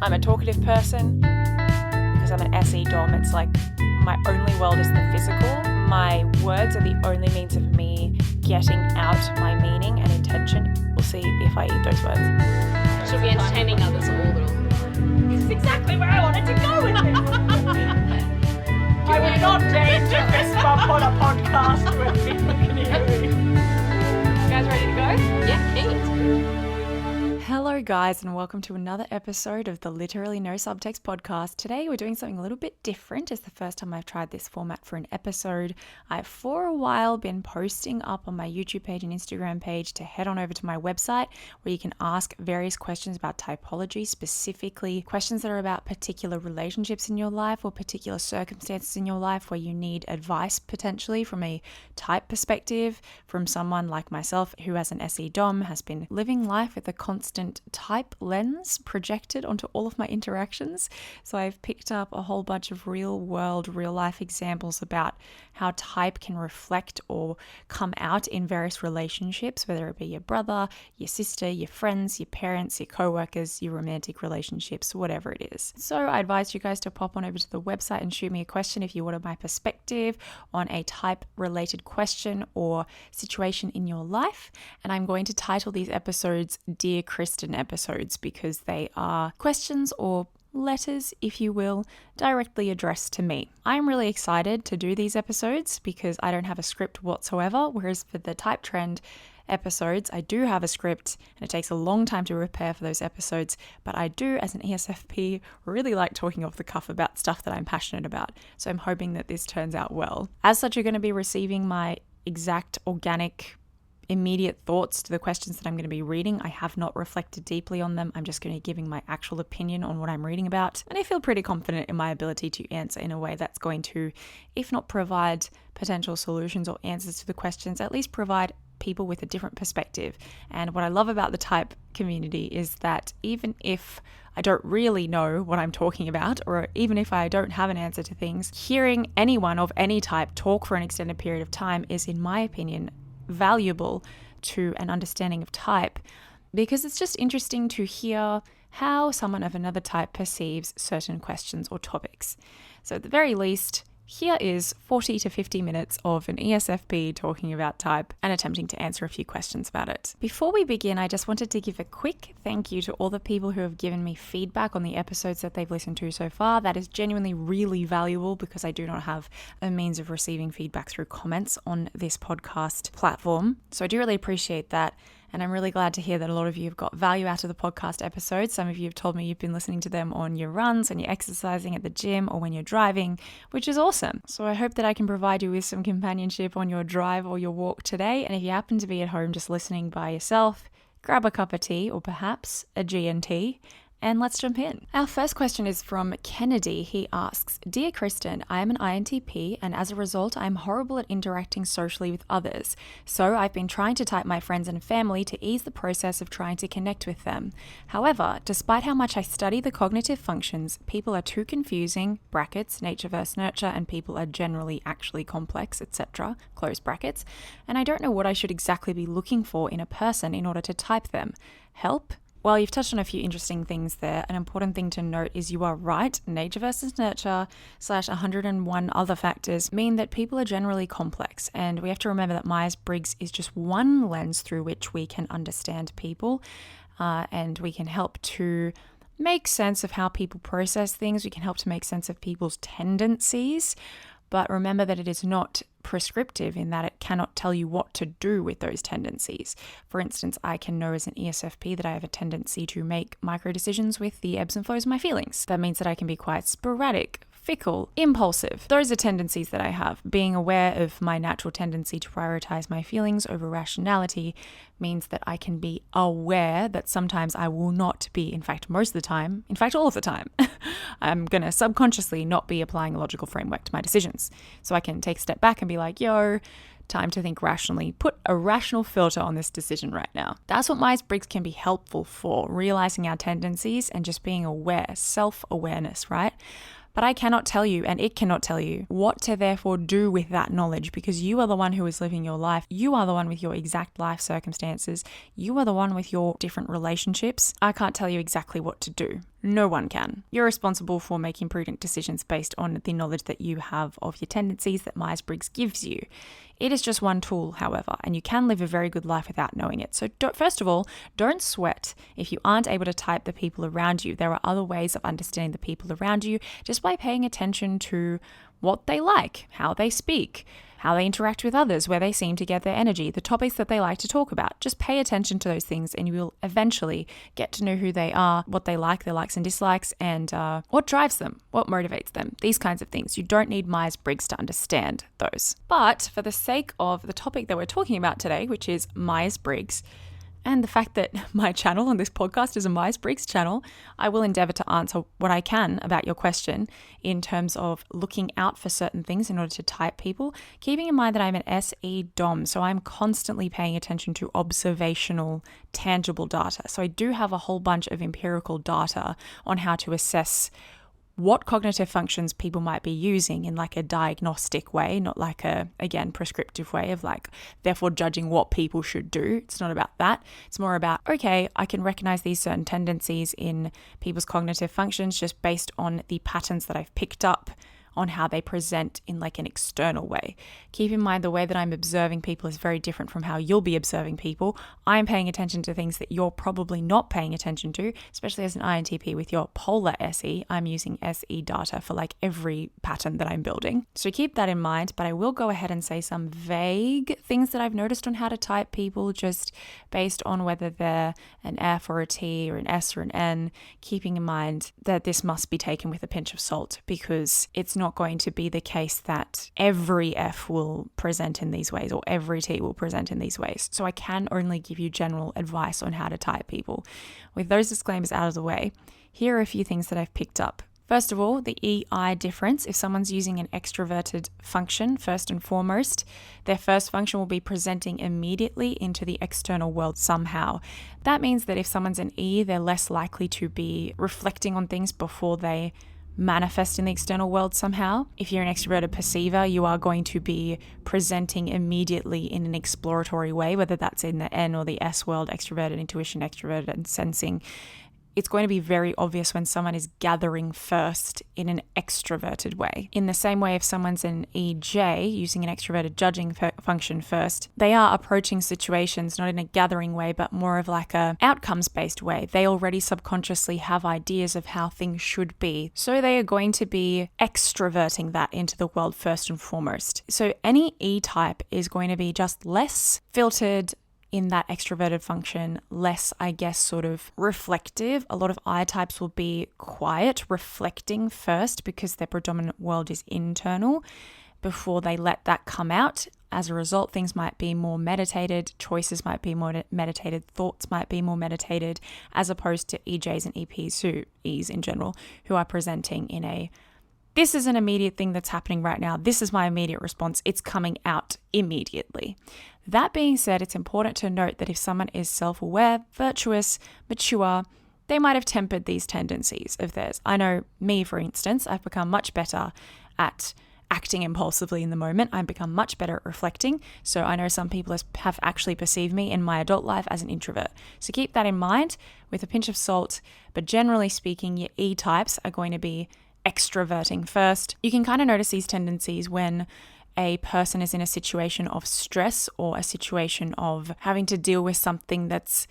I'm a talkative person. Because I'm an SE dom, it's like my only world is the physical. My words are the only means of me getting out my meaning and intention. We'll see if I eat those words. Should be entertaining others all the time. This is exactly where I wanted to go with this. I would not dare to fist bump on a podcast where people can hear me. You guys ready to go? Yeah, keen. Hello guys, and welcome to another episode of the Literally No Subtext podcast. Today we're doing something a little bit different. It's the first time I've tried this format for an episode. I've for a while been posting up on my YouTube page and Instagram page to head on over to my website where you can ask various questions about typology, specifically questions that are about particular relationships in your life or particular circumstances in your life where you need advice potentially from a type perspective, from someone like myself who as an SE Dom has been living life with a constant type lens projected onto all of my interactions. So I've picked up a whole bunch of real life examples about how type can reflect or come out in various relationships, whether it be your brother, your sister, your friends, your parents, your co-workers, your romantic relationships, whatever it is. So I advise you guys to pop on over to the website and shoot me a question if you wanted my perspective on a type related question or situation in your life. And I'm going to title these episodes Dear Kristen episodes because they are questions or letters, if you will, directly addressed to me. I'm really excited to do these episodes because I don't have a script whatsoever, whereas for the Type Trend episodes, I do have a script and it takes a long time to prepare for those episodes, but I do, as an ESFP, really like talking off the cuff about stuff that I'm passionate about. So I'm hoping that this turns out well. As such, you're going to be receiving my exact organic immediate thoughts to the questions that I'm going to be reading. I have not reflected deeply on them. I'm just going to be giving my actual opinion on what I'm reading about. And I feel pretty confident in my ability to answer in a way that's going to, if not provide potential solutions or answers to the questions, at least provide people with a different perspective. And what I love about the type community is that even if I don't really know what I'm talking about, or even if I don't have an answer to things, hearing anyone of any type talk for an extended period of time is, in my opinion, valuable to an understanding of type, because it's just interesting to hear how someone of another type perceives certain questions or topics. So at the very least, here is 40 to 50 minutes of an ESFP talking about type and attempting to answer a few questions about it. Before we begin, I just wanted to give a quick thank you to all the people who have given me feedback on the episodes that they've listened to so far. That is genuinely really valuable because I do not have a means of receiving feedback through comments on this podcast platform. So I do really appreciate that. And I'm really glad to hear that a lot of you have got value out of the podcast episodes. Some of you have told me you've been listening to them on your runs and you're exercising at the gym or when you're driving, which is awesome. So I hope that I can provide you with some companionship on your drive or your walk today. And if you happen to be at home just listening by yourself, grab a cup of tea or perhaps a G&T. And let's jump in. Our first question is from Kennedy. He asks, Dear Kristen, I am an INTP and as a result, I'm horrible at interacting socially with others. So I've been trying to type my friends and family to ease the process of trying to connect with them. However, despite how much I study the cognitive functions, people are too confusing, brackets, nature versus nurture, and people are generally actually complex, etc., close brackets, and I don't know what I should exactly be looking for in a person in order to type them. Help? Well, you've touched on a few interesting things there. An important thing to note is you are right. Nature versus nurture / 101 other factors mean that people are generally complex. And we have to remember that Myers-Briggs is just one lens through which we can understand people and we can help to make sense of how people process things. We can help to make sense of people's tendencies. But remember that it is not prescriptive in that it cannot tell you what to do with those tendencies. For instance, I can know as an ESFP that I have a tendency to make micro decisions with the ebbs and flows of my feelings. That means that I can be quite sporadic, fickle, impulsive. Those are tendencies that I have. Being aware of my natural tendency to prioritize my feelings over rationality means that I can be aware that sometimes I will not be, in fact, most of the time, in fact, all of the time, I'm going to subconsciously not be applying a logical framework to my decisions. So I can take a step back and be like, yo, time to think rationally, put a rational filter on this decision right now. That's what Myers-Briggs can be helpful for, realizing our tendencies and just being aware, self-awareness, right? But I cannot tell you, and it cannot tell you, what to therefore do with that knowledge, because you are the one who is living your life. You are the one with your exact life circumstances. You are the one with your different relationships. I can't tell you exactly what to do. No one can. You're responsible for making prudent decisions based on the knowledge that you have of your tendencies that Myers-Briggs gives you. It is just one tool, however, and you can live a very good life without knowing it. So first of all, don't sweat if you aren't able to type the people around you. There are other ways of understanding the people around you just by paying attention to what they like, how they speak, how they interact with others, where they seem to get their energy, the topics that they like to talk about. Just pay attention to those things and you will eventually get to know who they are, what they like, their likes and dislikes, and what drives them, what motivates them, these kinds of things. You don't need Myers-Briggs to understand those. But for the sake of the topic that we're talking about today, which is Myers-Briggs, and the fact that my channel on this podcast is a Myers-Briggs channel, I will endeavor to answer what I can about your question in terms of looking out for certain things in order to type people, keeping in mind that I'm an SE Dom, so I'm constantly paying attention to observational, tangible data. So I do have a whole bunch of empirical data on how to assess what cognitive functions people might be using in like a diagnostic way, not like a, again, prescriptive way of like, therefore judging what people should do. It's not about that. It's more about, okay, I can recognize these certain tendencies in people's cognitive functions just based on the patterns that I've picked up on how they present in like an external way. Keep in mind the way that I'm observing people is very different from how you'll be observing people. I'm paying attention to things that you're probably not paying attention to, especially as an INTP with your polar SE. I'm using SE data for like every pattern that I'm building. So keep that in mind, but I will go ahead and say some vague things that I've noticed on how to type people just based on whether they're an F or a T or an S or an N, keeping in mind that this must be taken with a pinch of salt because it's not going to be the case that every F will present in these ways or every T will present in these ways. So I can only give you general advice on how to type people. With those disclaimers out of the way, here are a few things that I've picked up. First of all, the EI difference. If someone's using an extroverted function, first and foremost, their first function will be presenting immediately into the external world somehow. That means that if someone's an E, they're less likely to be reflecting on things before they manifest in the external world somehow. If you're an extroverted perceiver, you are going to be presenting immediately in an exploratory way, whether that's in the N or the S world, extroverted intuition, extroverted and sensing. It's going to be very obvious when someone is gathering first in an extroverted way. In the same way, if someone's an EJ using an extroverted judging function first, they are approaching situations not in a gathering way, but more of like a outcomes-based way. They already subconsciously have ideas of how things should be. So they are going to be extroverting that into the world first and foremost. So any E-type is going to be just less filtered in that extroverted function, less, I guess, sort of reflective. A lot of I types will be quiet, reflecting first because their predominant world is internal before they let that come out. As a result, things might be more meditated, choices might be more meditated, thoughts might be more meditated, as opposed to EJs and EPs, E's in general, who are presenting in a, this is an immediate thing that's happening right now. This is my immediate response. It's coming out immediately. That being said, it's important to note that if someone is self-aware, virtuous, mature, they might have tempered these tendencies of theirs. I know me, for instance, I've become much better at acting impulsively in the moment. I've become much better at reflecting. So I know some people have actually perceived me in my adult life as an introvert. So keep that in mind with a pinch of salt. But generally speaking, your E-types are going to be extroverting first. You can kind of notice these tendencies when a person is in a situation of stress or a situation of having to deal with something that's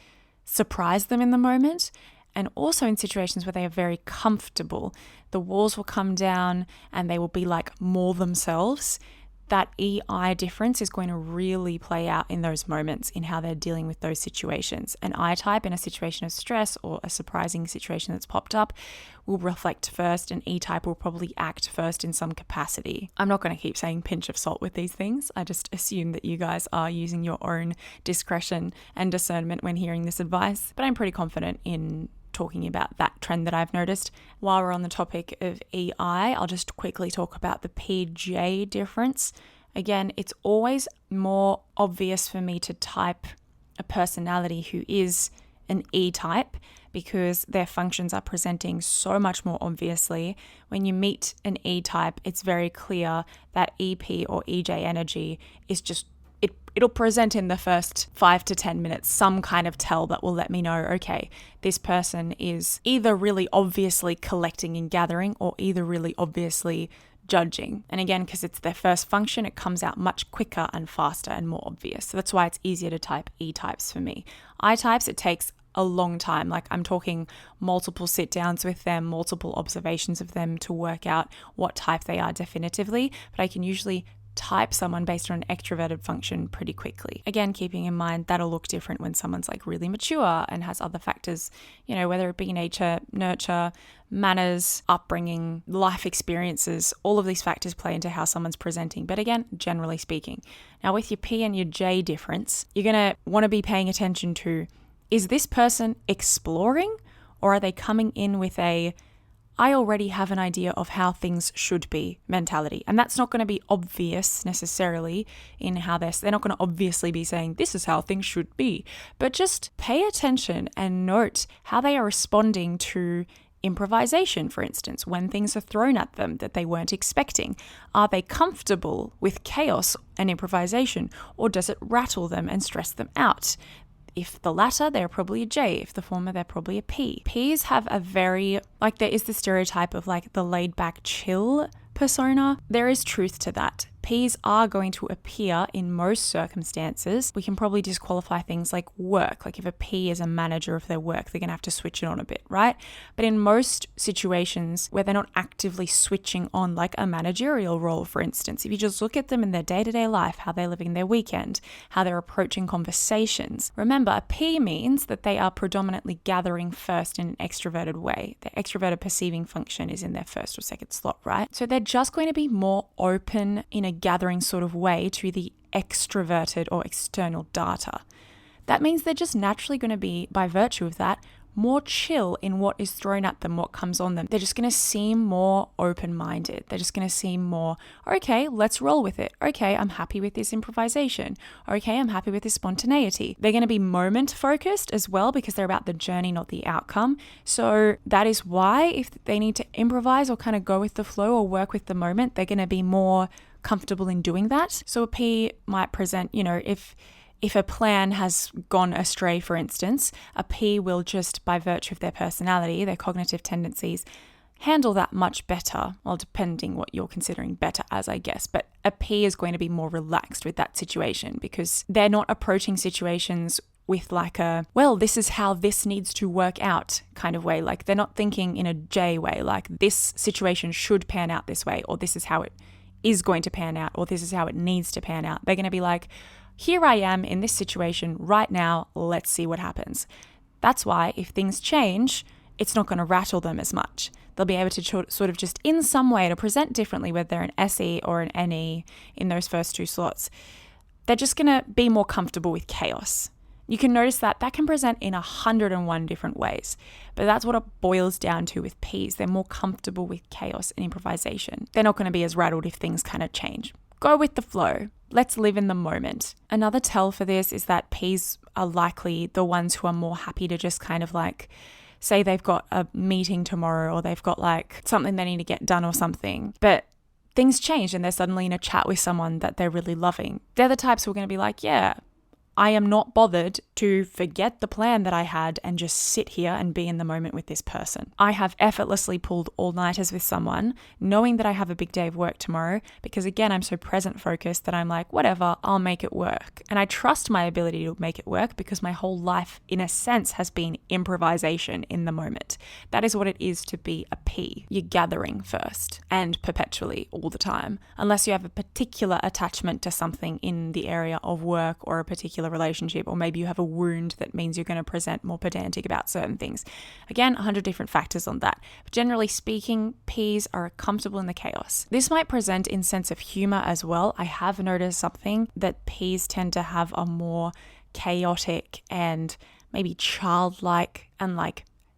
surprised them in the moment, and also in situations where they are very comfortable. The walls will come down and they will be like more themselves. That EI difference is going to really play out in those moments in how they're dealing with those situations. An I type in a situation of stress or a surprising situation that's popped up will reflect first, and E type will probably act first in some capacity. I'm not going to keep saying pinch of salt with these things. I just assume that you guys are using your own discretion and discernment when hearing this advice, but I'm pretty confident in talking about that trend that I've noticed. While we're on the topic of EI, I'll just quickly talk about the PJ difference. Again, it's always more obvious for me to type a personality who is an E type because their functions are presenting so much more obviously. When you meet an E-type, it's very clear that EP or EJ energy is just, it'll present in the first 5 to 10 minutes some kind of tell that will let me know, okay, this person is either really obviously collecting and gathering or either really obviously judging. And again, because it's their first function, it comes out much quicker and faster and more obvious. So that's why it's easier to type E-types for me. I-types, it takes a long time. Like I'm talking multiple sit downs with them, multiple observations of them to work out what type they are definitively, but I can usually type someone based on an extroverted function pretty quickly. Again, keeping in mind that'll look different when someone's like really mature and has other factors, whether it be nature, nurture, manners, upbringing, life experiences, all of these factors play into how someone's presenting. But again, generally speaking. Now with your P and your J difference, you're going to want to be paying attention to, is this person exploring or are they coming in with a I already have an idea of how things should be mentality. And that's not going to be obvious necessarily in how they're not going to obviously be saying this is how things should be, but just pay attention and note how they are responding to improvisation, for instance, when things are thrown at them that they weren't expecting. Are they comfortable with chaos and improvisation, or does it rattle them and stress them out? If the latter, they're probably a J. If the former, they're probably a P. Ps have a very, there is the stereotype of the laid back chill persona. There is truth to that. Ps are going to appear in most circumstances. We can probably disqualify things like work. Like if a P is a manager of their work, they're going to have to switch it on a bit, right? But in most situations where they're not actively switching on like a managerial role, for instance, if you just look at them in their day-to-day life, how they're living their weekend, how they're approaching conversations. Remember, a P means that they are predominantly gathering first in an extroverted way. Their extroverted perceiving function is in their first or second slot, right? So they're just going to be more open in a gathering sort of way to the extroverted or external data. That means they're just naturally going to be, by virtue of that, more chill in what is thrown at them, what comes on them. They're just going to seem more open-minded. They're just going to seem more, okay, let's roll with it. Okay, I'm happy with this improvisation. Okay, I'm happy with this spontaneity. They're going to be moment-focused as well because they're about the journey, not the outcome. So that is why if they need to improvise or kind of go with the flow or work with the moment, they're going to be more comfortable in doing that. So a P might present, if a plan has gone astray, for instance, a P will just, by virtue of their personality, their cognitive tendencies, handle that much better. Well, depending what you're considering better as, I guess. But a P is going to be more relaxed with that situation because they're not approaching situations with this is how this needs to work out kind of way. Like they're not thinking in a J way, like this situation should pan out this way, or this is how it is going to pan out, or this is how it needs to pan out. They're going to be like, here I am in this situation right now, let's see what happens. That's why if things change, it's not going to rattle them as much. They'll be able to sort of just in some way to present differently, whether they're an SE or an NE in those first two slots. They're just going to be more comfortable with chaos. You can notice that can present in 101 different ways, but that's what it boils down to with Ps. They're more comfortable with chaos and improvisation. They're not going to be as rattled if things kind of change. Go with the flow. Let's live in the moment. Another tell for this is that Ps are likely the ones who are more happy to just kind of say they've got a meeting tomorrow or they've got something they need to get done or something, but things change and they're suddenly in a chat with someone that they're really loving. They're the types who are going to be like, yeah, I am not bothered to forget the plan that I had and just sit here and be in the moment with this person. I have effortlessly pulled all-nighters with someone, knowing that I have a big day of work tomorrow, because again, I'm so present focused that I'm like, whatever, I'll make it work. And I trust my ability to make it work because my whole life, in a sense, has been improvisation in the moment. That is what it is to be a P. You're gathering first and perpetually all the time, unless you have a particular attachment to something in the area of work or a particular relationship, or maybe you have a wound that means you're going to present more pedantic about certain things. Again, 100 different factors on that. But generally speaking, Ps are comfortable in the chaos. This might present in sense of humor as well. I have noticed something that Ps tend to have a more chaotic and maybe childlike and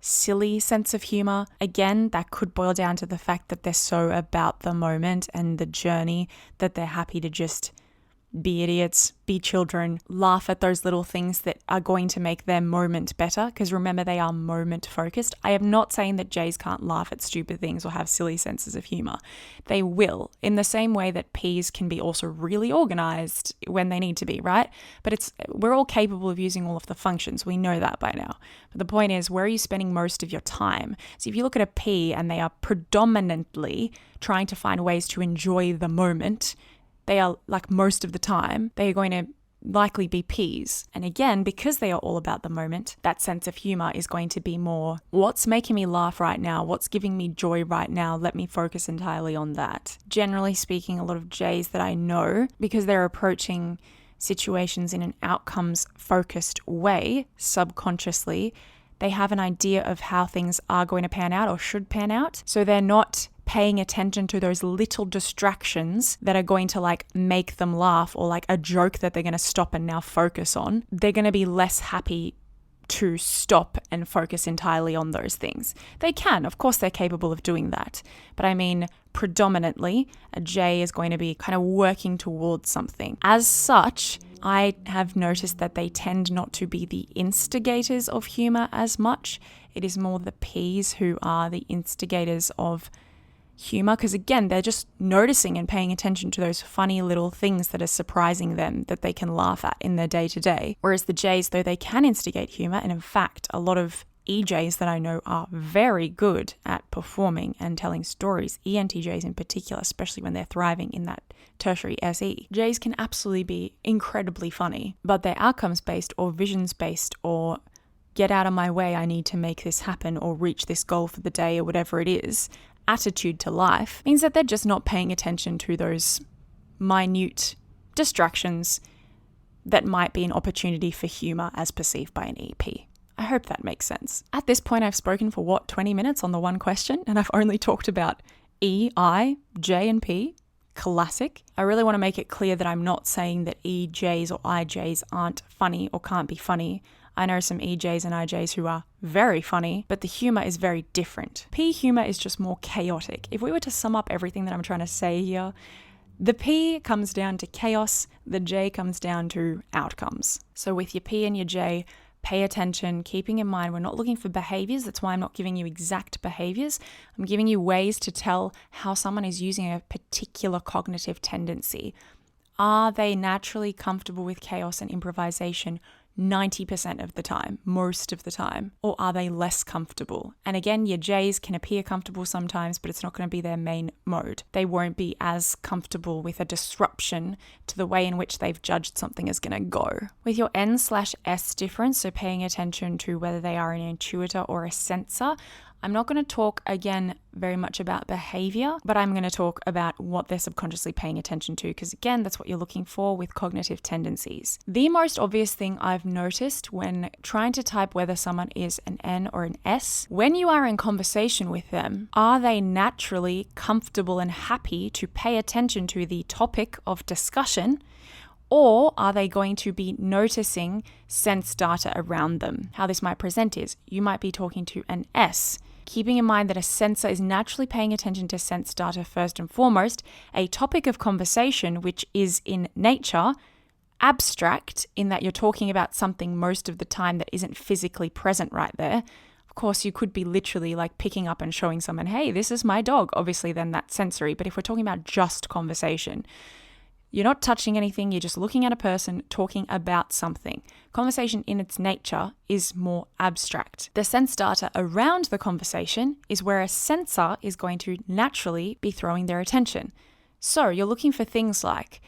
silly sense of humor. Again, that could boil down to the fact that they're so about the moment and the journey that they're happy to just be idiots, be children, laugh at those little things that are going to make their moment better. Because remember, they are moment focused. I am not saying that J's can't laugh at stupid things or have silly senses of humor. They will, in the same way that P's can be also really organized when they need to be, right? But we're all capable of using all of the functions. We know that by now. But the point is, where are you spending most of your time? So if you look at a P and they are predominantly trying to find ways to enjoy the moment, they are, like most of the time, they are going to likely be P's. And again, because they are all about the moment, that sense of humor is going to be more, what's making me laugh right now? What's giving me joy right now? Let me focus entirely on that. Generally speaking, a lot of J's that I know, because they're approaching situations in an outcomes focused way, subconsciously, they have an idea of how things are going to pan out or should pan out. So they're not paying attention to those little distractions that are going to like make them laugh, or like a joke that they're going to stop and now focus on. They're going to be less happy to stop and focus entirely on those things. They can, of course, they're capable of doing that. But I mean, predominantly, a J is going to be kind of working towards something. As such, I have noticed that they tend not to be the instigators of humor as much. It is more the P's who are the instigators of humor, because again, they're just noticing and paying attention to those funny little things that are surprising them that they can laugh at in their day-to-day. Whereas the J's, though they can instigate humor, and in fact, a lot of EJs that I know are very good at performing and telling stories, ENTJs in particular, especially when they're thriving in that tertiary SE. J's can absolutely be incredibly funny, but they're outcomes-based or visions-based or get out of my way, I need to make this happen or reach this goal for the day or whatever it is, attitude to life means that they're just not paying attention to those minute distractions that might be an opportunity for humor as perceived by an EP. I hope that makes sense. At this point, I've spoken for 20 minutes on the one question, and I've only talked about E, I, J, and P. Classic. I really want to make it clear that I'm not saying that EJs or IJs aren't funny or can't be funny. I know some EJs and IJs who are very funny, but the humor is very different. P humor is just more chaotic. If we were to sum up everything that I'm trying to say here, the P comes down to chaos, the J comes down to outcomes. So with your P and your J, pay attention, keeping in mind we're not looking for behaviors. That's why I'm not giving you exact behaviors. I'm giving you ways to tell how someone is using a particular cognitive tendency. Are they naturally comfortable with chaos and improvisation 90% of the time, most of the time? Or are they less comfortable? And again, your J's can appear comfortable sometimes, but it's not going to be their main mode. They won't be as comfortable with a disruption to the way in which they've judged something is going to go. With your N/S difference, so paying attention to whether they are an intuitor or a sensor, I'm not going to talk again very much about behavior, but I'm going to talk about what they're subconsciously paying attention to, because again, that's what you're looking for with cognitive tendencies. The most obvious thing I've noticed when trying to type whether someone is an N or an S, when you are in conversation with them, are they naturally comfortable and happy to pay attention to the topic of discussion? Or are they going to be noticing sense data around them? How this might present is, you might be talking to an S, keeping in mind that a sensor is naturally paying attention to sense data first and foremost, a topic of conversation which is in nature abstract in that you're talking about something most of the time that isn't physically present right there. Of course, you could be literally like picking up and showing someone, hey, this is my dog. Obviously, then that's sensory. But if we're talking about just conversation, you're not touching anything, you're just looking at a person talking about something. Conversation in its nature is more abstract. The sense data around the conversation is where a sensor is going to naturally be throwing their attention. So you're looking for things like,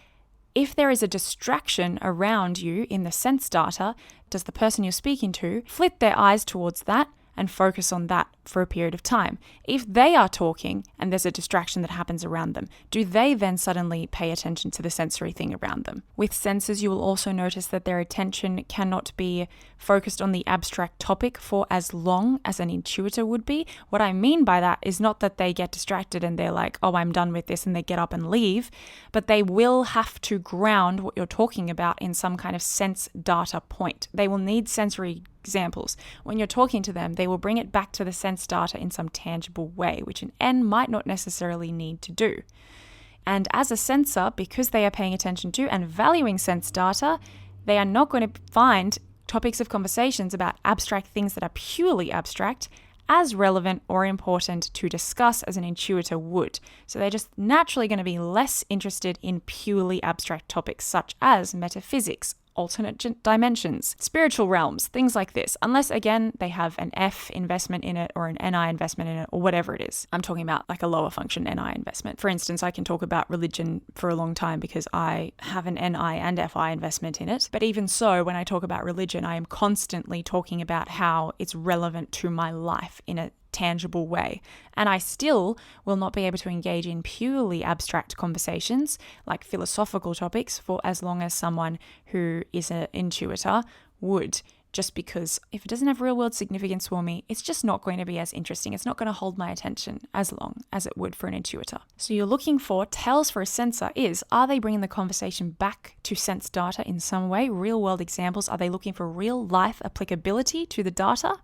if there is a distraction around you in the sense data, does the person you're speaking to flit their eyes towards that and focus on that for a period of time? If they are talking and there's a distraction that happens around them, do they then suddenly pay attention to the sensory thing around them? With sensors, you will also notice that their attention cannot be focused on the abstract topic for as long as an intuitor would be. What I mean by that is not that they get distracted and they're like, oh, I'm done with this, and they get up and leave, but they will have to ground what you're talking about in some kind of sense data point. They will need sensory examples. When you're talking to them, they will bring it back to the sense data in some tangible way, which an N might not necessarily need to do. And as a sensor, because they are paying attention to and valuing sense data, they are not going to find topics of conversations about abstract things that are purely abstract as relevant or important to discuss as an intuitor would. So they're just naturally going to be less interested in purely abstract topics such as metaphysics, alternate dimensions, spiritual realms, things like this, unless again they have an F investment in it or an NI investment in it or whatever it is. I'm talking about like a lower function NI investment. For instance, I can talk about religion for a long time because I have an NI and FI investment in it. But even so, when I talk about religion, I am constantly talking about how it's relevant to my life in a tangible way. And I still will not be able to engage in purely abstract conversations like philosophical topics for as long as someone who is an intuitor would, just because if it doesn't have real world significance for me, it's just not going to be as interesting. It's not going to hold my attention as long as it would for an intuitor. So you're looking for tells for a sensor is, are they bringing the conversation back to sense data in some way? Real world examples. Are they looking for real life applicability to the data?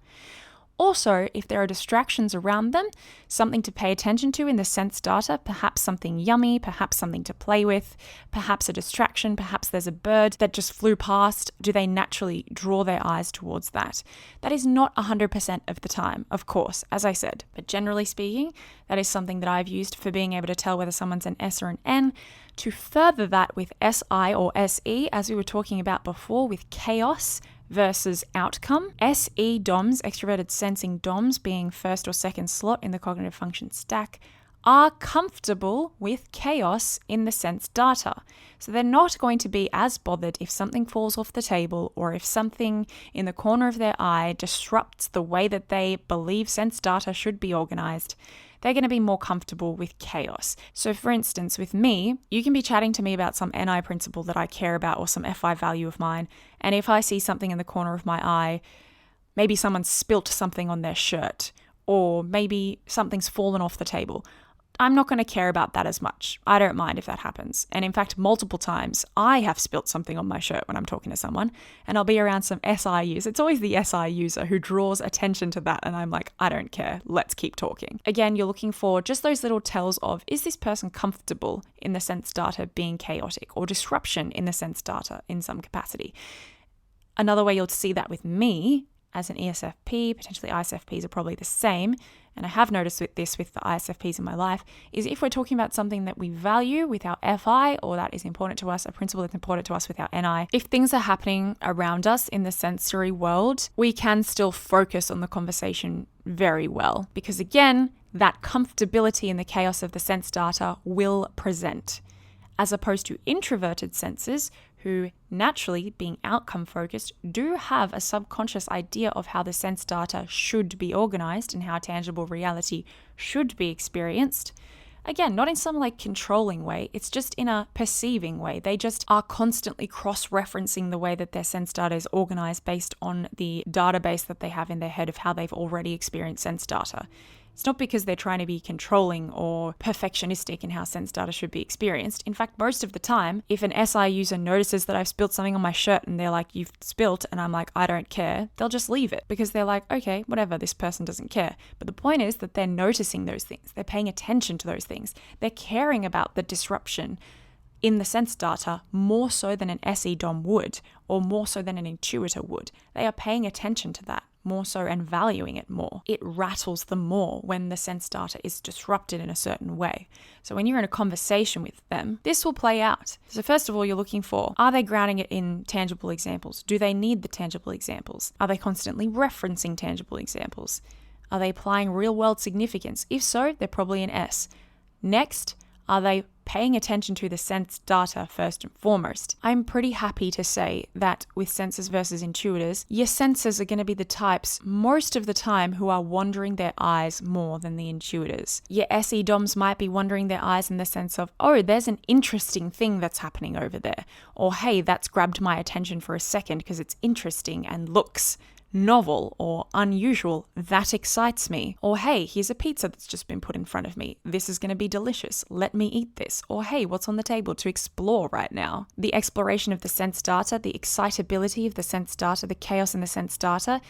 Also, if there are distractions around them, something to pay attention to in the sense data, perhaps something yummy, perhaps something to play with, perhaps a distraction, perhaps there's a bird that just flew past, do they naturally draw their eyes towards that? That is not 100% of the time, of course, as I said, but generally speaking, that is something that I've used for being able to tell whether someone's an S or an N. To further that with SI or SE, as we were talking about before with chaos versus outcome. SE DOMs, extroverted sensing DOMs, being first or second slot in the cognitive function stack, are comfortable with chaos in the sense data. So they're not going to be as bothered if something falls off the table or if something in the corner of their eye disrupts the way that they believe sense data should be organized. They're going to be more comfortable with chaos. So for instance, with me, you can be chatting to me about some NI principle that I care about or some FI value of mine. And if I see something in the corner of my eye, maybe someone spilt something on their shirt, or maybe something's fallen off the table, I'm not going to care about that as much. I don't mind if that happens. And in fact, multiple times I have spilt something on my shirt when I'm talking to someone, and I'll be around some SI users. It's always the SI user who draws attention to that. And I'm like, I don't care. Let's keep talking. Again, you're looking for just those little tells of, is this person comfortable in the sense data being chaotic or disruption in the sense data in some capacity? Another way you'll see that with me as an ESFP, potentially ISFPs are probably the same, and I have noticed with this with the ISFPs in my life, is if we're talking about something that we value with our FI or that is important to us, a principle that's important to us with our NI, if things are happening around us in the sensory world, we can still focus on the conversation very well. Because again, that comfortability in the chaos of the sense data will present. As opposed to introverted sensors who naturally, being outcome focused, do have a subconscious idea of how the sense data should be organized and how tangible reality should be experienced. Again, not in some like controlling way, it's just in a perceiving way. They just are constantly cross-referencing the way that their sense data is organized based on the database that they have in their head of how they've already experienced sense data. It's not because they're trying to be controlling or perfectionistic in how sense data should be experienced. In fact, most of the time, if an SI user notices that I've spilled something on my shirt and they're like, you've spilt, and I'm like, I don't care, they'll just leave it because they're like, okay, whatever, this person doesn't care. But the point is that they're noticing those things. They're paying attention to those things. They're caring about the disruption in the sense data more so than an SE DOM would, or more so than an intuitor would. They are paying attention to that more so and valuing it more. It rattles them more when the sense data is disrupted in a certain way. So when you're in a conversation with them, this will play out. So first of all, you're looking for, are they grounding it in tangible examples? Do they need the tangible examples? Are they constantly referencing tangible examples? Are they applying real world significance? If so, they're probably an S. Next, are they paying attention to the sense data first and foremost? I'm pretty happy to say that with sensors versus intuitors, your sensors are going to be the types most of the time who are wandering their eyes more than the intuitors. Your SE DOMs might be wandering their eyes in the sense of, oh, there's an interesting thing that's happening over there. Or, hey, that's grabbed my attention for a second because it's interesting and looks novel or unusual, that excites me. Or hey, here's a pizza that's just been put in front of me. This is going to be delicious. Let me eat this. Or hey, what's on the table to explore right now? The exploration of the sense data, the excitability of the sense data, the chaos in the sense data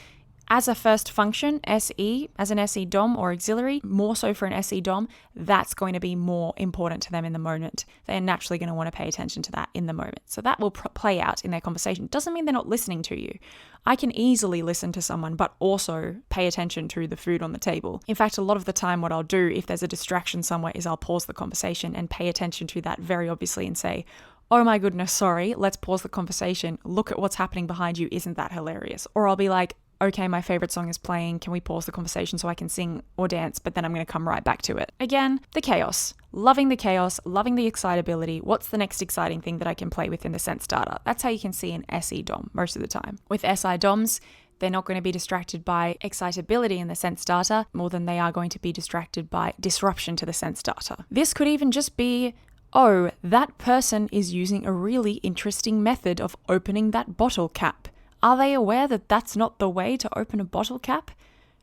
As a first function, SE, as an SE Dom or auxiliary, more so for an SE Dom, that's going to be more important to them in the moment. They're naturally going to want to pay attention to that in the moment. So that will play out in their conversation. Doesn't mean they're not listening to you. I can easily listen to someone, but also pay attention to the food on the table. In fact, a lot of the time what I'll do if there's a distraction somewhere is I'll pause the conversation and pay attention to that very obviously and say, oh my goodness, sorry, let's pause the conversation. Look at what's happening behind you. Isn't that hilarious? Or I'll be like, okay, my favorite song is playing. Can we pause the conversation so I can sing or dance? But then I'm going to come right back to it. Again, the chaos. Loving the chaos, loving the excitability. What's the next exciting thing that I can play with in the sense data? That's how you can see an SE Dom most of the time. With SI Doms, they're not going to be distracted by excitability in the sense data more than they are going to be distracted by disruption to the sense data. This could even just be, oh, that person is using a really interesting method of opening that bottle cap. Are they aware that that's not the way to open a bottle cap?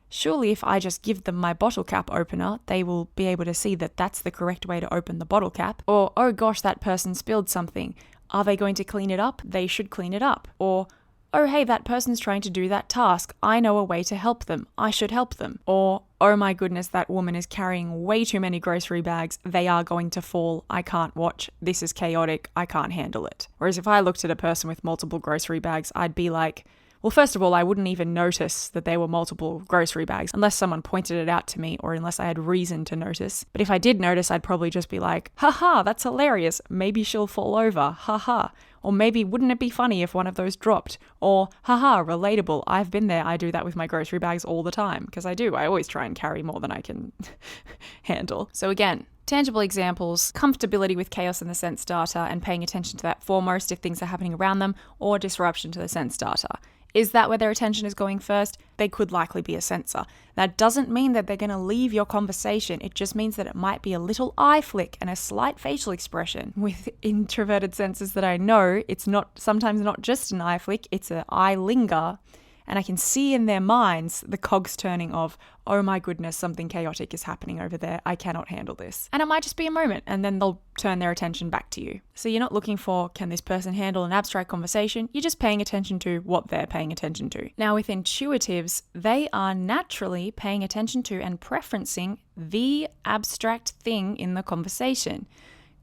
Surely if I just give them my bottle cap opener, they will be able to see that that's the correct way to open the bottle cap. Or, oh gosh, that person spilled something. Are they going to clean it up? They should clean it up. Or, oh hey, that person's trying to do that task. I know a way to help them. I should help them. Or, oh my goodness, that woman is carrying way too many grocery bags. They are going to fall. I can't watch. This is chaotic. I can't handle it. Whereas if I looked at a person with multiple grocery bags, I'd be like, well, first of all, I wouldn't even notice that there were multiple grocery bags unless someone pointed it out to me or unless I had reason to notice. But if I did notice, I'd probably just be like, haha, that's hilarious. Maybe she'll fall over. Haha. Or maybe wouldn't it be funny if one of those dropped? Or, haha, relatable. I've been there. I do that with my grocery bags all the time. Because I do. I always try and carry more than I can handle. So again, tangible examples, comfortability with chaos in the sense data and paying attention to that foremost if things are happening around them, or disruption to the sense data. Is that where their attention is going first? They could likely be a sensor. That doesn't mean that they're going to leave your conversation. It just means that it might be a little eye flick and a slight facial expression. With introverted sensors that I know, it's sometimes not just an eye flick, it's an eye linger. And I can see in their minds the cogs turning of, oh my goodness, something chaotic is happening over there. I cannot handle this. And it might just be a moment and then they'll turn their attention back to you. So you're not looking for, can this person handle an abstract conversation? You're just paying attention to what they're paying attention to. Now with intuitives, they are naturally paying attention to and preferencing the abstract thing in the conversation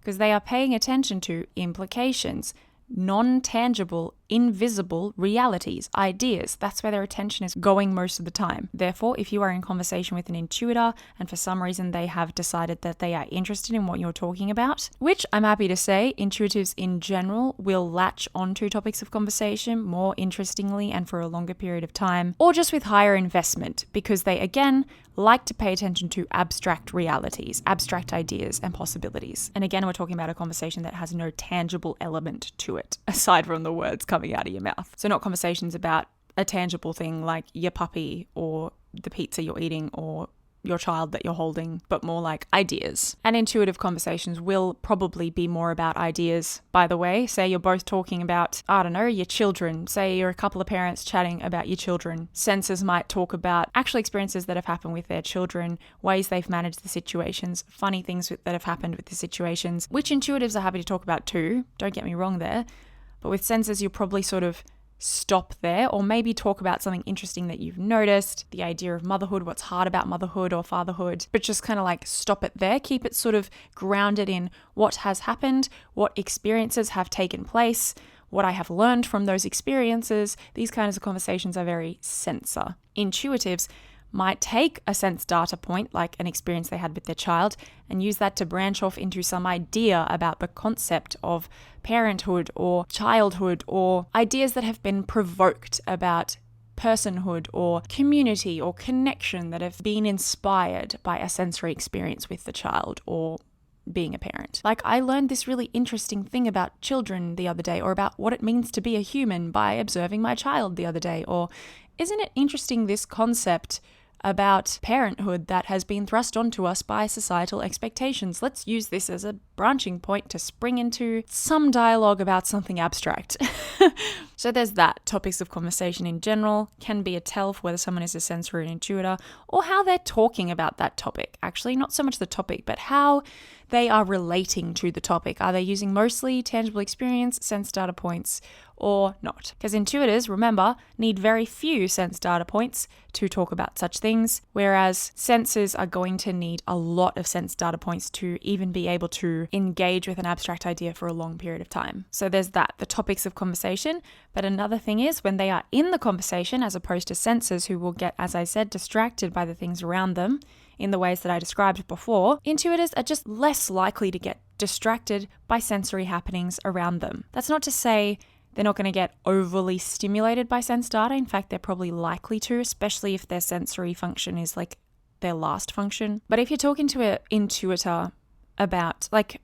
because they are paying attention to implications, non-tangible, invisible realities, ideas. That's where their attention is going most of the time. Therefore, if you are in conversation with an intuitor and for some reason they have decided that they are interested in what you're talking about, which I'm happy to say, intuitives in general will latch onto topics of conversation more interestingly and for a longer period of time, or just with higher investment because they, again, like to pay attention to abstract realities, abstract ideas and possibilities. And again, we're talking about a conversation that has no tangible element to it, aside from the words coming out of your mouth. So not conversations about a tangible thing like your puppy or the pizza you're eating or your child that you're holding, but more like ideas. And intuitive conversations will probably be more about ideas. By the way, say you're both talking about, I don't know, your children. Say you're a couple of parents chatting about your children. Sensors might talk about actual experiences that have happened with their children, ways they've managed the situations, funny things that have happened with the situations, which intuitives are happy to talk about too. Don't get me wrong there. But with sensors, you'll probably sort of stop there or maybe talk about something interesting that you've noticed, the idea of motherhood, what's hard about motherhood or fatherhood, but just kind of like stop it there. Keep it sort of grounded in what has happened, what experiences have taken place, what I have learned from those experiences. These kinds of conversations are very sensor. Intuitives might take a sense data point, like an experience they had with their child, and use that to branch off into some idea about the concept of parenthood or childhood, or ideas that have been provoked about personhood or community or connection that have been inspired by a sensory experience with the child or being a parent. Like, I learned this really interesting thing about children the other day, or about what it means to be a human by observing my child the other day, or isn't it interesting, this concept about parenthood that has been thrust onto us by societal expectations? Let's use this as a branching point to spring into some dialogue about something abstract. So there's that. Topics of conversation in general can be a tell for whether someone is a sensor or an intuitor, or how they're talking about that topic. Actually, not so much the topic, but how they are relating to the topic. Are they using mostly tangible experience, sense data points, or not? Because intuitors, remember, need very few sense data points to talk about such things, whereas sensors are going to need a lot of sense data points to even be able to engage with an abstract idea for a long period of time. So there's that, the topics of conversation. But another thing is when they are in the conversation, as opposed to sensors who will get, as I said, distracted by the things around them in the ways that I described before, intuitors are just less likely to get distracted by sensory happenings around them. That's not to say they're not going to get overly stimulated by sense data. In fact, they're probably likely to, especially if their sensory function is like their last function. But if you're talking to an intuitor about, like,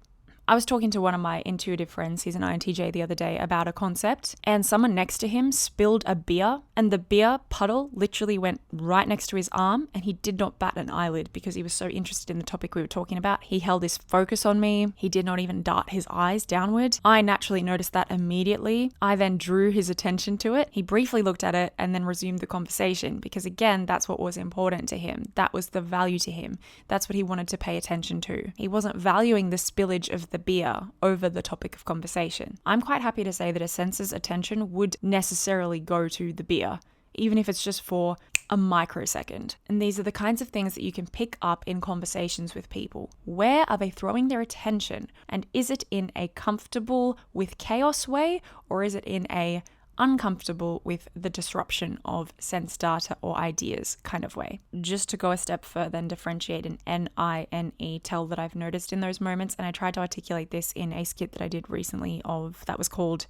I was talking to one of my intuitive friends, he's an INTJ, the other day about a concept, and someone next to him spilled a beer, and the beer puddle literally went right next to his arm, and he did not bat an eyelid because he was so interested in the topic we were talking about. He held his focus on me. He did not even dart his eyes downward. I naturally noticed that immediately. I then drew his attention to it. He briefly looked at it and then resumed the conversation because, again, that's what was important to him. That was the value to him. That's what he wanted to pay attention to. He wasn't valuing the spillage of the beer over the topic of conversation. I'm quite happy to say that a sensor's attention would necessarily go to the beer, even if it's just for a microsecond. And these are the kinds of things that you can pick up in conversations with people. Where are they throwing their attention? And is it in a comfortable with chaos way, or is it in a uncomfortable with the disruption of sense data or ideas kind of way? Just to go a step further and differentiate an NI-NE tell that I've noticed in those moments, and I tried to articulate this in a skit that I did recently that was called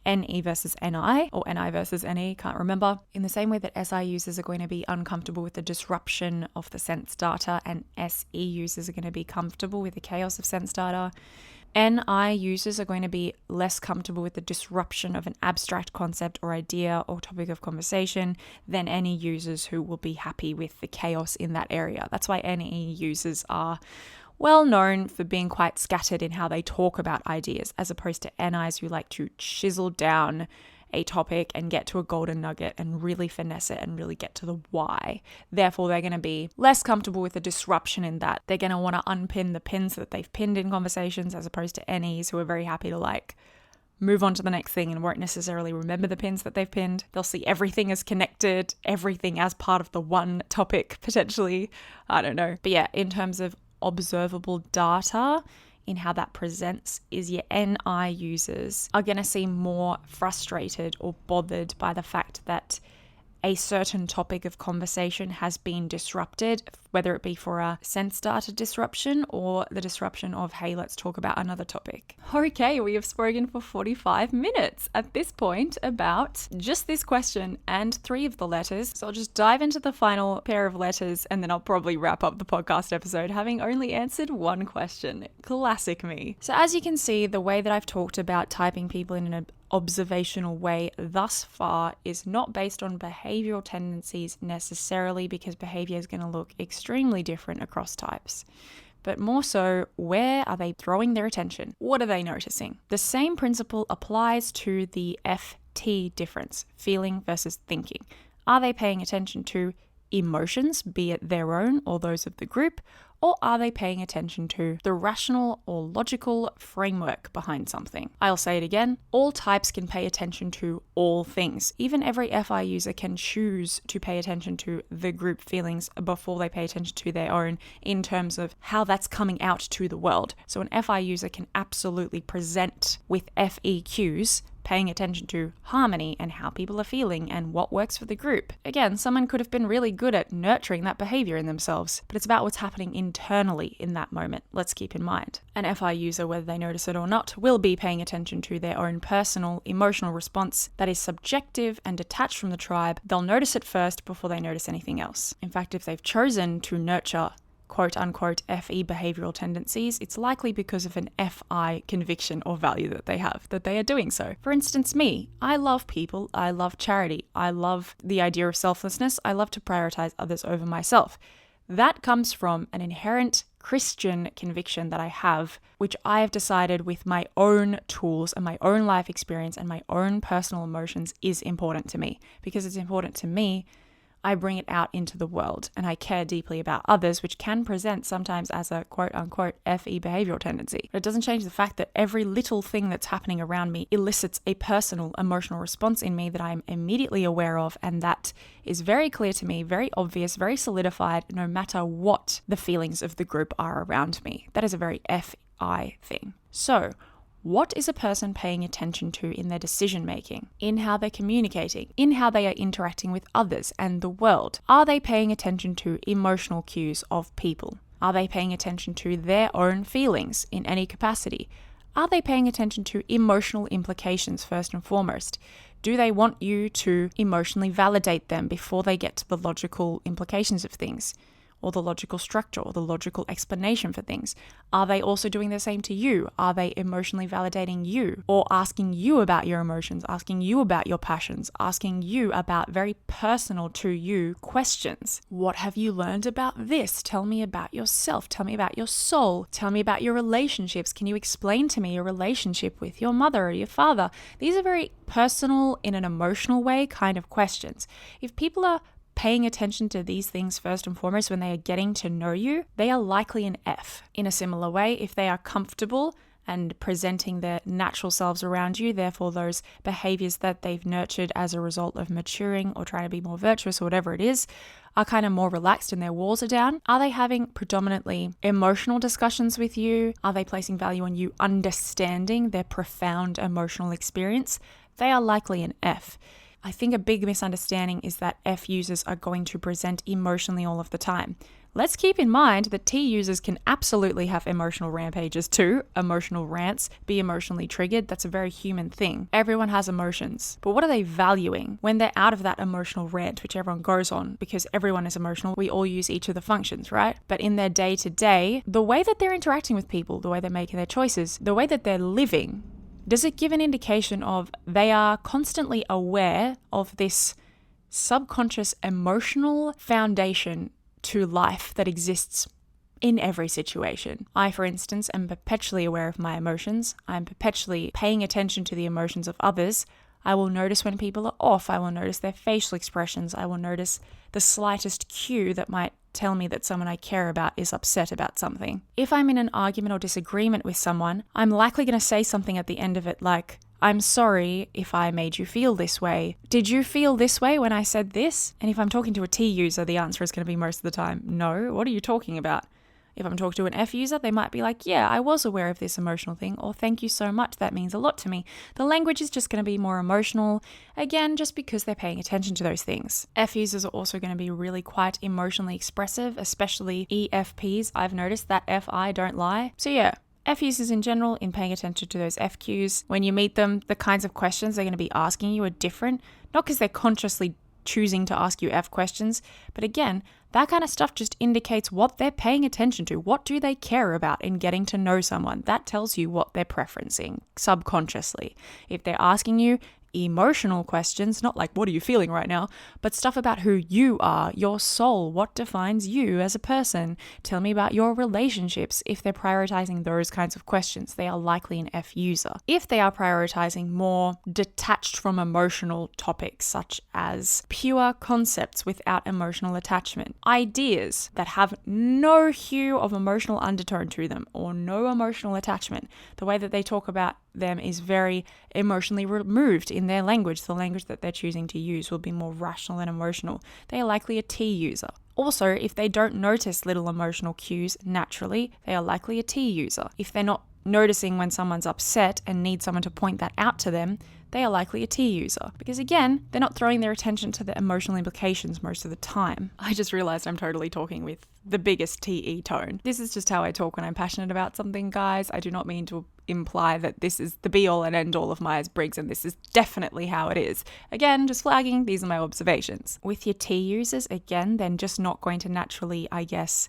NE versus NI, or NI versus NE, can't remember. In the same way that SI users are going to be uncomfortable with the disruption of the sense data, and SE users are going to be comfortable with the chaos of sense data, NI users are going to be less comfortable with the disruption of an abstract concept or idea or topic of conversation than NE users who will be happy with the chaos in that area. That's why NE users are well known for being quite scattered in how they talk about ideas, as opposed to NIs who like to chisel down a topic and get to a golden nugget and really finesse it and really get to the why. Therefore, they're going to be less comfortable with the disruption in that. They're going to want to unpin the pins that they've pinned in conversations, as opposed to NEs who are very happy to like move on to the next thing and won't necessarily remember the pins that they've pinned. They'll see everything as connected, everything as part of the one topic potentially. I don't know. But yeah, in terms of observable data, in how that presents, is your NI users are going to seem more frustrated or bothered by the fact that a certain topic of conversation has been disrupted, whether it be for a sense data disruption or the disruption of, hey, let's talk about another topic. Okay, we have spoken for 45 minutes at this point about just this question and 3 of the letters. So I'll just dive into the final pair of letters and then I'll probably wrap up the podcast episode having only answered 1 question. Classic me. So as you can see, the way that I've talked about typing people in an observational way thus far is not based on behavioral tendencies necessarily, because behavior is going to look extremely different across types, but more so, where are they throwing their attention? What are they noticing? The same principle applies to the FT difference, feeling versus thinking. Are they paying attention to emotions, be it their own or those of the group, or are they paying attention to the rational or logical framework behind something? I'll say it again, all types can pay attention to all things. Even every FI user can choose to pay attention to the group feelings before they pay attention to their own, in terms of how that's coming out to the world. So an FI user can absolutely present with FEQs, paying attention to harmony and how people are feeling and what works for the group. Again, someone could have been really good at nurturing that behavior in themselves, but it's about what's happening internally in that moment. Let's keep in mind. An FI user, whether they notice it or not, will be paying attention to their own personal emotional response that is subjective and detached from the tribe. They'll notice it first before they notice anything else. In fact, if they've chosen to nurture quote-unquote FE behavioral tendencies, it's likely because of an FI conviction or value that they have, that they are doing so. For instance, me, I love people, I love charity, I love the idea of selflessness, I love to prioritize others over myself. That comes from an inherent Christian conviction that I have, which I have decided with my own tools and my own life experience and my own personal emotions is important to me. Because it's important to me, I bring it out into the world and I care deeply about others, which can present sometimes as a quote unquote FE behavioral tendency. But it doesn't change the fact that every little thing that's happening around me elicits a personal emotional response in me that I'm immediately aware of, and that is very clear to me, very obvious, very solidified, no matter what the feelings of the group are around me. That is a very FI thing. So, what is a person paying attention to in their decision making, in how they're communicating, in how they are interacting with others and the world? Are they paying attention to emotional cues of people? Are they paying attention to their own feelings in any capacity? Are they paying attention to emotional implications first and foremost? Do they want you to emotionally validate them before they get to the logical implications of things, or the logical structure, or the logical explanation for things? Are they also doing the same to you? Are they emotionally validating you, or asking you about your emotions, asking you about your passions, asking you about very personal to you questions? What have you learned about this? Tell me about yourself. Tell me about your soul. Tell me about your relationships. Can you explain to me your relationship with your mother or your father? These are very personal, in an emotional way kind of questions. If people are paying attention to these things first and foremost when they are getting to know you, they are likely an F. In a similar way, if they are comfortable and presenting their natural selves around you, therefore those behaviors that they've nurtured as a result of maturing or trying to be more virtuous or whatever it is, are kind of more relaxed and their walls are down. Are they having predominantly emotional discussions with you? Are they placing value on you understanding their profound emotional experience? They are likely an F. I think a big misunderstanding is that F users are going to present emotionally all of the time. Let's keep in mind that T users can absolutely have emotional rampages too, emotional rants, be emotionally triggered. That's a very human thing. Everyone has emotions. But what are they valuing when they're out of that emotional rant, which everyone goes on? Because everyone is emotional. We all use each of the functions, right? But in their day-to-day, the way that they're interacting with people, the way they're making their choices, the way that they're living, does it give an indication of they are constantly aware of this subconscious emotional foundation to life that exists in every situation? I, for instance, am perpetually aware of my emotions. I'm perpetually paying attention to the emotions of others. I will notice when people are off. I will notice their facial expressions. I will notice the slightest cue that might tell me that someone I care about is upset about something. If I'm in an argument or disagreement with someone, I'm likely going to say something at the end of it like, "I'm sorry if I made you feel this way. Did you feel this way when I said this?" And if I'm talking to a T user, the answer is going to be most of the time, "No, what are you talking about?" If I'm talking to an F user, they might be like, "Yeah, I was aware of this emotional thing," or "Thank you so much, that means a lot to me." The language is just going to be more emotional, again, just because they're paying attention to those things. F users are also going to be really quite emotionally expressive, especially EFPs. I've noticed that FI don't lie. So yeah, F users in general, in paying attention to those F cues, when you meet them, the kinds of questions they're going to be asking you are different, not because they're consciously choosing to ask you F questions, but again, that kind of stuff just indicates what they're paying attention to. What do they care about in getting to know someone? That tells you what they're preferencing subconsciously. If they're asking you emotional questions, not like, "What are you feeling right now?" but stuff about who you are, your soul, what defines you as a person. Tell me about your relationships. If they're prioritizing those kinds of questions, they are likely an F user. If they are prioritizing more detached from emotional topics, such as pure concepts without emotional attachment, ideas that have no hue of emotional undertone to them or no emotional attachment, the way that they talk about them is very emotionally removed in their language. The language that they're choosing to use will be more rational than emotional. They are likely a T user. Also, if they don't notice little emotional cues naturally, they are likely a T user. If they're not noticing when someone's upset and need someone to point that out to them, they are likely a T user. Because again, they're not throwing their attention to the emotional implications most of the time. I just realized I'm totally talking with the biggest TE tone. This is just how I talk when I'm passionate about something, guys. I do not mean to imply that this is the be all and end all of Myers-Briggs, and this is definitely how it is. Again, just flagging, these are my observations. With your T users, again, they're just not going to naturally, I guess,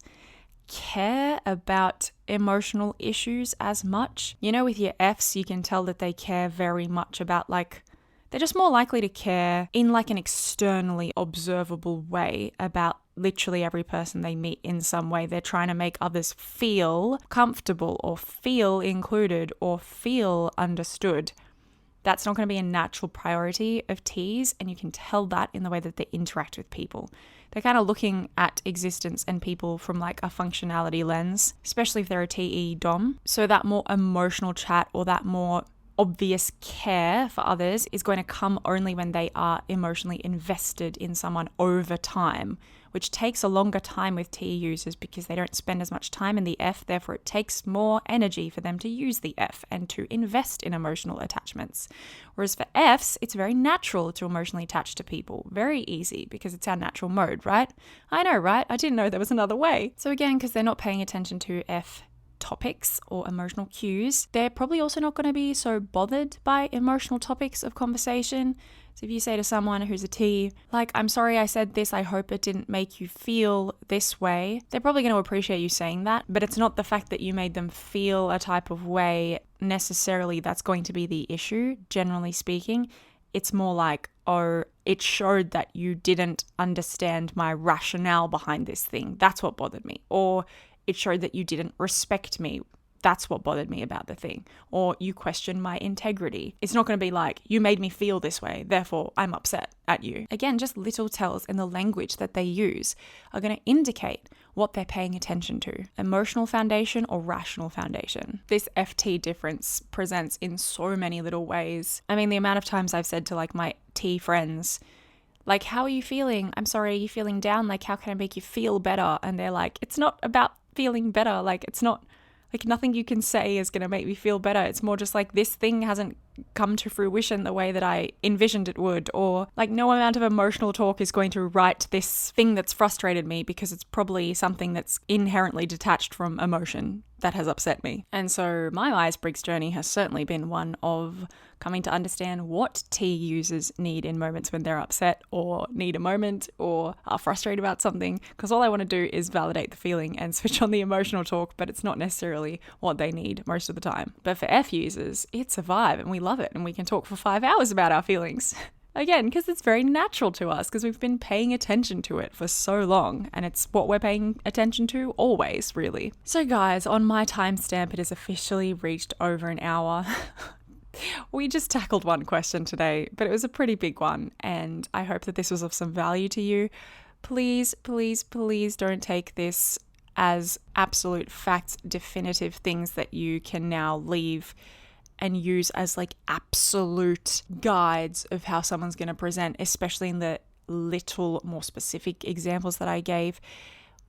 care about emotional issues as much. You know, with your Fs, you can tell that they care very much about, like, they're just more likely to care in like an externally observable way about literally every person they meet in some way. They're trying to make others feel comfortable or feel included or feel understood. That's not going to be a natural priority of Ts, and you can tell that in the way that they interact with people. They're kind of looking at existence and people from like a functionality lens, especially if they're a TE Dom. So that more emotional chat or that more obvious care for others is going to come only when they are emotionally invested in someone over time, which takes a longer time with T users because they don't spend as much time in the F. Therefore, it takes more energy for them to use the F and to invest in emotional attachments. Whereas for Fs, it's very natural to emotionally attach to people. Very easy because it's our natural mode, right? I know, right? I didn't know there was another way. So again, because they're not paying attention to F topics or emotional cues, they're probably also not going to be so bothered by emotional topics of conversation. So if you say to someone who's a T, like, I'm sorry I said this, I hope it didn't make you feel this way, they're probably going to appreciate you saying that, but it's not the fact that you made them feel a type of way necessarily that's going to be the issue, generally speaking. It's more like, oh, it showed that you didn't understand my rationale behind this thing. That's what bothered me. Or it showed that you didn't respect me. That's what bothered me about the thing. Or you questioned my integrity. It's not going to be like, you made me feel this way, therefore I'm upset at you. Again, just little tells in the language that they use are going to indicate what they're paying attention to. Emotional foundation or rational foundation. This FT difference presents in so many little ways. I mean, the amount of times I've said to like my T friends, like, how are you feeling? I'm sorry, are you feeling down? Like, how can I make you feel better? And they're like, it's not about feeling better. Like, it's not, like, nothing you can say is going to make me feel better. It's more just like, this thing hasn't come to fruition the way that I envisioned it would. Or like, no amount of emotional talk is going to right this thing that's frustrated me because it's probably something that's inherently detached from emotion that has upset me. And so my Myers-Briggs journey has certainly been one of coming to understand what T users need in moments when they're upset or need a moment or are frustrated about something, because all I want to do is validate the feeling and switch on the emotional talk, but it's not necessarily what they need most of the time. But for F users, it's a vibe and we love it and we can talk for 5 hours about our feelings. Again, because it's very natural to us because we've been paying attention to it for so long and it's what we're paying attention to always, really. So guys, on my timestamp, it has officially reached over an hour. We just tackled one question today, but it was a pretty big one and I hope that this was of some value to you. Please, please, please don't take this as absolute facts, definitive things that you can now leave and use as like absolute guides of how someone's going to present, especially in the little more specific examples that I gave.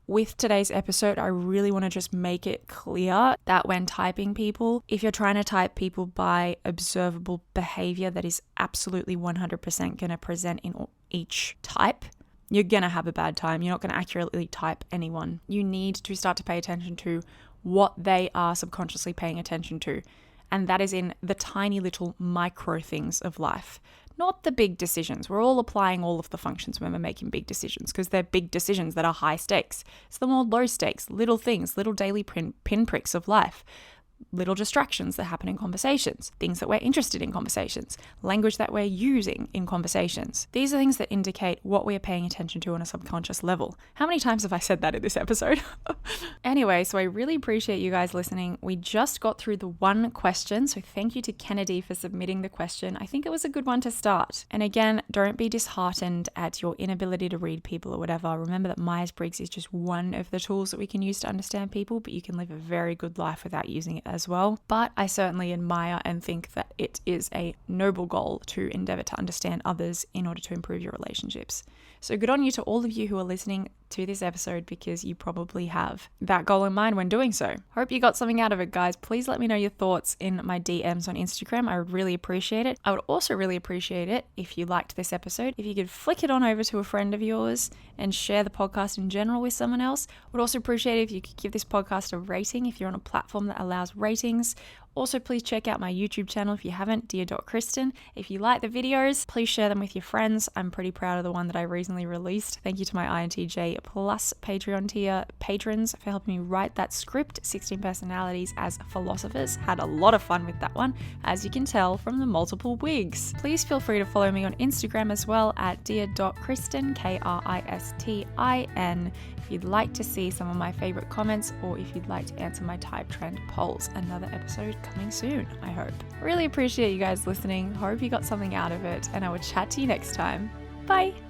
With today's episode, I really want to just make it clear that when typing people, if you're trying to type people by observable behavior that is absolutely 100% going to present in each type, you're going to have a bad time. You're not going to accurately type anyone. You need to start to pay attention to what they are subconsciously paying attention to. And that is in the tiny little micro things of life, not the big decisions. We're all applying all of the functions when we're making big decisions because they're big decisions that are high stakes. It's the more low stakes, little things, little daily pinpricks of life, little distractions that happen in conversations, things that we're interested in conversations, language that we're using in conversations. These are things that indicate what we're paying attention to on a subconscious level. How many times have I said that in this episode? Anyway, so I really appreciate you guys listening. We just got through the one question, so thank you to Kennedy for submitting the question. I think it was a good one to start. And again, don't be disheartened at your inability to read people or whatever. Remember that Myers-Briggs is just one of the tools that we can use to understand people, but you can live a very good life without using it as well. But I certainly admire and think that it is a noble goal to endeavor to understand others in order to improve your relationships. So good on you to all of you who are listening to this episode because you probably have that goal in mind when doing so. Hope you got something out of it, guys. Please let me know your thoughts in my DMs on Instagram. I would really appreciate it. I would also really appreciate it if you liked this episode, if you could flick it on over to a friend of yours and share the podcast in general with someone else. I would also appreciate it if you could give this podcast a rating if you're on a platform that allows ratings. Also, please check out my YouTube channel if you haven't, Dear.Kristen. If you like the videos, please share them with your friends. I'm pretty proud of the one that I recently released. Thank you to my INTJ Plus Patreon tier patrons for helping me write that script, 16 Personalities as Philosophers. Had a lot of fun with that one, as you can tell from the multiple wigs. Please feel free to follow me on Instagram as well at dear.kristin, Kristin, if you'd like to see some of my favorite comments or if you'd like to answer my Type Trend polls. Another episode coming soon, I hope. Really appreciate you guys listening. Hope you got something out of it, and I will chat to you next time. Bye!